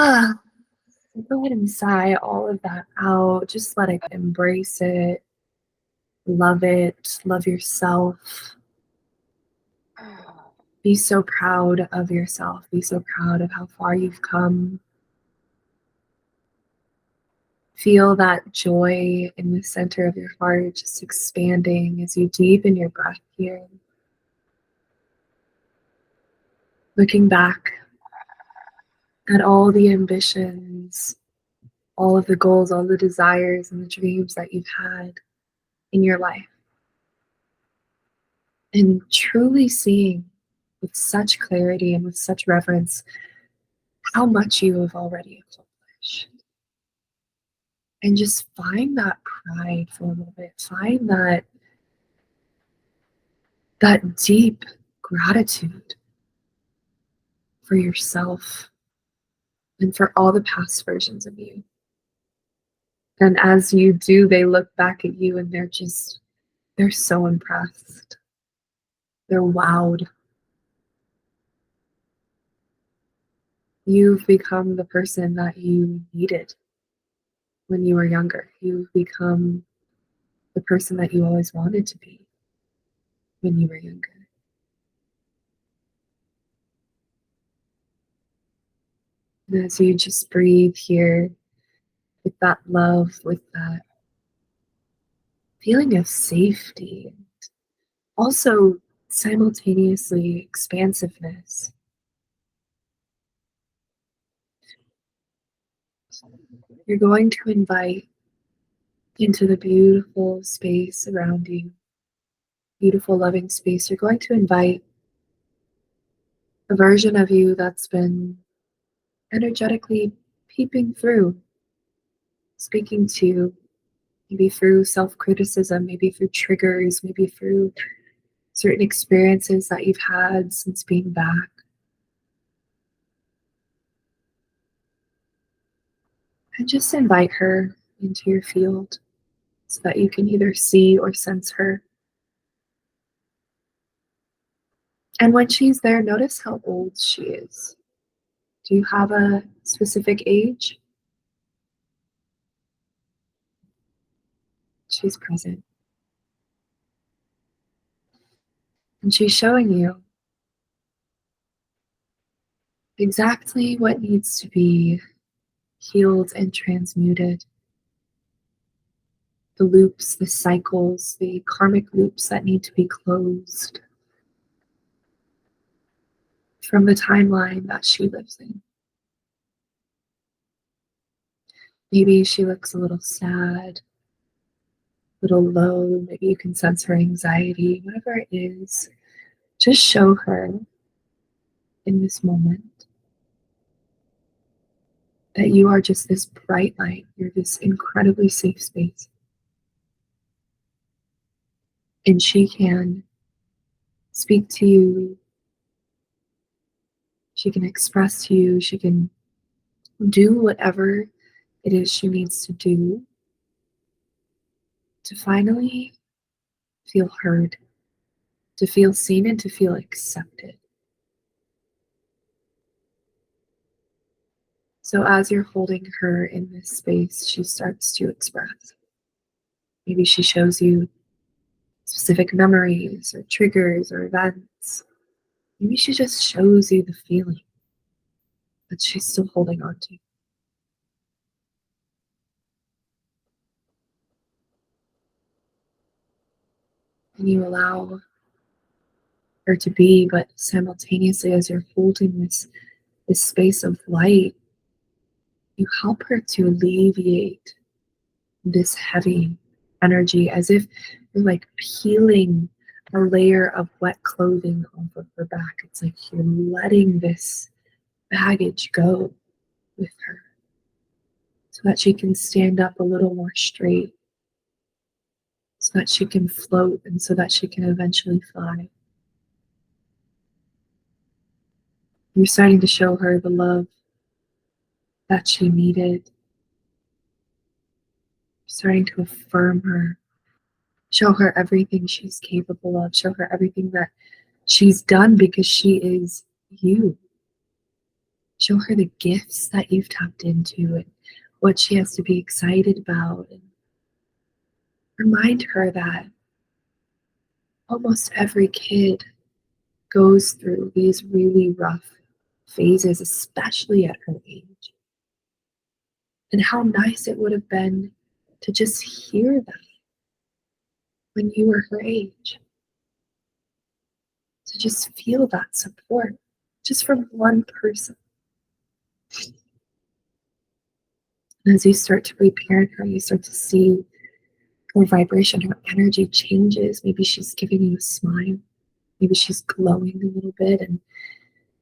Ah, go ahead and sigh all of that out. Just let it embrace it, love yourself. Be so proud of yourself. Be so proud of how far you've come. Feel that joy in the center of your heart just expanding as you deepen your breath here. Looking back at all the ambitions, all of the goals, all the desires and the dreams that you've had in your life. And truly seeing with such clarity and with such reverence how much you have already accomplished. And just find that pride for a little bit. Find that deep gratitude for yourself and for all the past versions of you. And as you do, they look back at you and they're so impressed. They're wowed. You've become the person that you needed when you were younger. You've become the person that you always wanted to be when you were younger. And as you just breathe here with that love, with that feeling of safety, and also simultaneously expansiveness, you're going to invite into the beautiful space around you, beautiful, loving space. You're going to invite a version of you that's been energetically peeping through, speaking to you, maybe through self-criticism, maybe through triggers, maybe through certain experiences that you've had since being back. And just invite her into your field so that you can either see or sense her. And when she's there, notice how old she is. Do you have a specific age? She's present. And she's showing you exactly what needs to be healed and transmuted. The loops, the cycles, the karmic loops that need to be closed from the timeline that she lives in. Maybe she looks a little sad, a little low. Maybe you can sense her anxiety, whatever it is. Just show her in this moment that you are just this bright light. You're this incredibly safe space. And she can speak to you. She can express to you. She can do whatever it is she needs to do to finally feel heard, to feel seen, and to feel accepted. So as you're holding her in this space, she starts to express. Maybe she shows you specific memories or triggers or events. Maybe she just shows you the feeling that she's still holding on to. And you allow her to be, but simultaneously as you're holding this space of light, you help her to alleviate this heavy energy as if you're like peeling a layer of wet clothing off of her back. It's like you're letting this baggage go with her so that she can stand up a little more straight, so that she can float, and so that she can eventually fly. You're starting to show her the love that she needed. You're starting to affirm her, show her everything she's capable of, show her everything that she's done because she is you. Show her the gifts that you've tapped into and what she has to be excited about. And remind her that almost every kid goes through these really rough phases, especially at her age. And how nice it would have been to just hear that when you were her age, to just feel that support just from one person. And as you start to reparent her, you start to see her vibration, her energy changes. Maybe she's giving you a smile. Maybe she's glowing a little bit and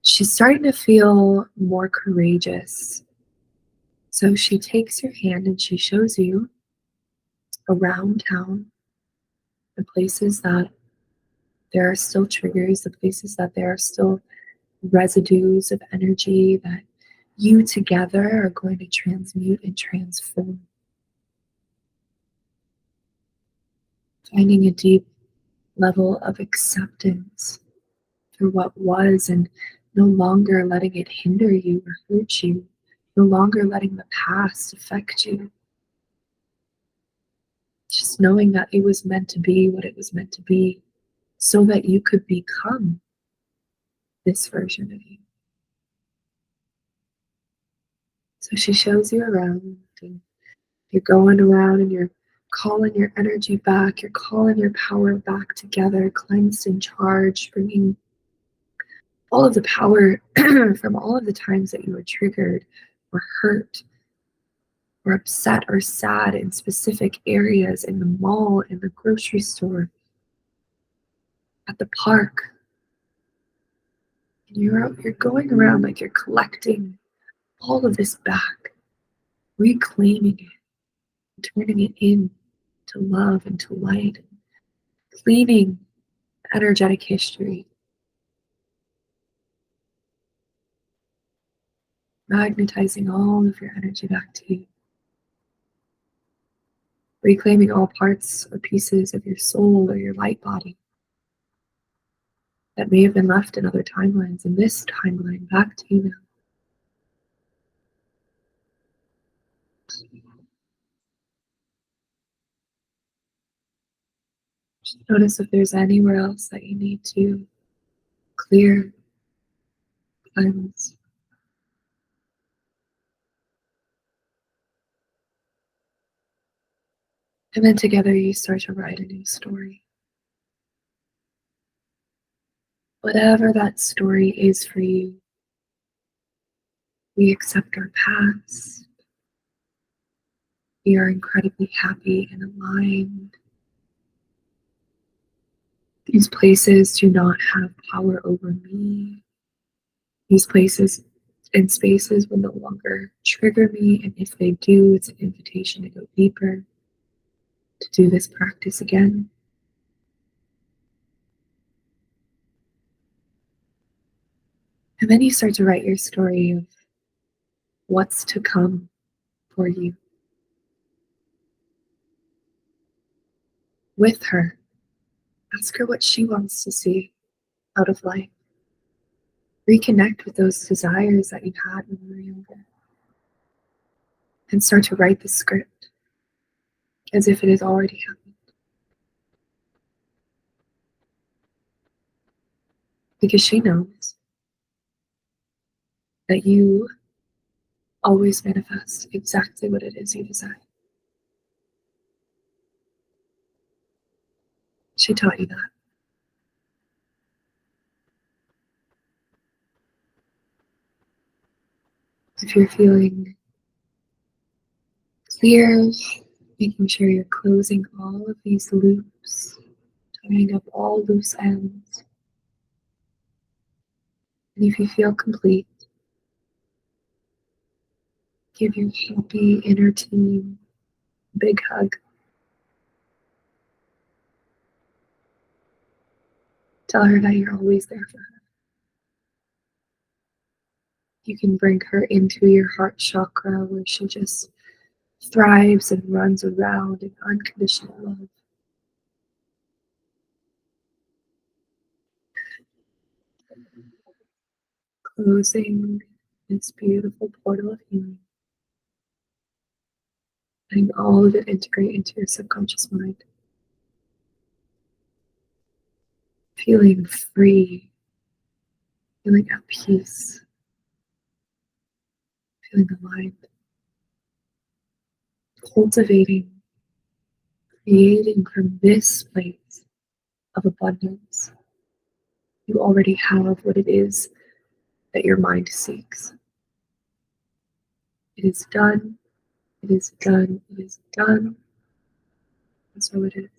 she's starting to feel more courageous. So she takes your hand and she shows you around town the places that there are still triggers, the places that there are still residues of energy that you together are going to transmute and transform. Finding a deep level of acceptance for what was and no longer letting it hinder you or hurt you, no longer letting the past affect you. Just knowing that it was meant to be what it was meant to be so that you could become this version of you. So she shows you around and you're going around and you're calling your energy back, you're calling your power back together, cleansed and charged, bringing all of the power from all of the times that you were triggered or hurt or upset or sad in specific areas in the mall, in the grocery store, at the park. And you're going around like you're collecting all of this back, reclaiming it, turning it in to love and to light, cleaning energetic history, magnetizing all of your energy back to you, reclaiming all parts or pieces of your soul or your light body that may have been left in other timelines, and this timeline back to you now. Just notice if there's anywhere else that you need to clear, cleanse. And then together you start to write a new story. Whatever that story is for you, we accept our past. We are incredibly happy and aligned. These places do not have power over me. These places and spaces will no longer trigger me, and if they do, it's an invitation to go deeper, to do this practice again. And then you start to write your story of what's to come for you with her. Ask her what she wants to see out of life. Reconnect with those desires that you had when you were younger. And start to write the script as if it has already happened. Because she knows that you always manifest exactly what it is you desire. She taught you that. If you're feeling clear, making sure you're closing all of these loops, tying up all loose ends. And if you feel complete, give your happy inner team a big hug. Tell her that you're always there for her. You can bring her into your heart chakra where she just thrives and runs around in unconditional love. Closing this beautiful portal of healing, letting all of it integrate into your subconscious mind, feeling free, feeling at peace, feeling aligned, cultivating, creating from this place of abundance. You already have what it is that your mind seeks. It is done, it is done, it is done, and so it is.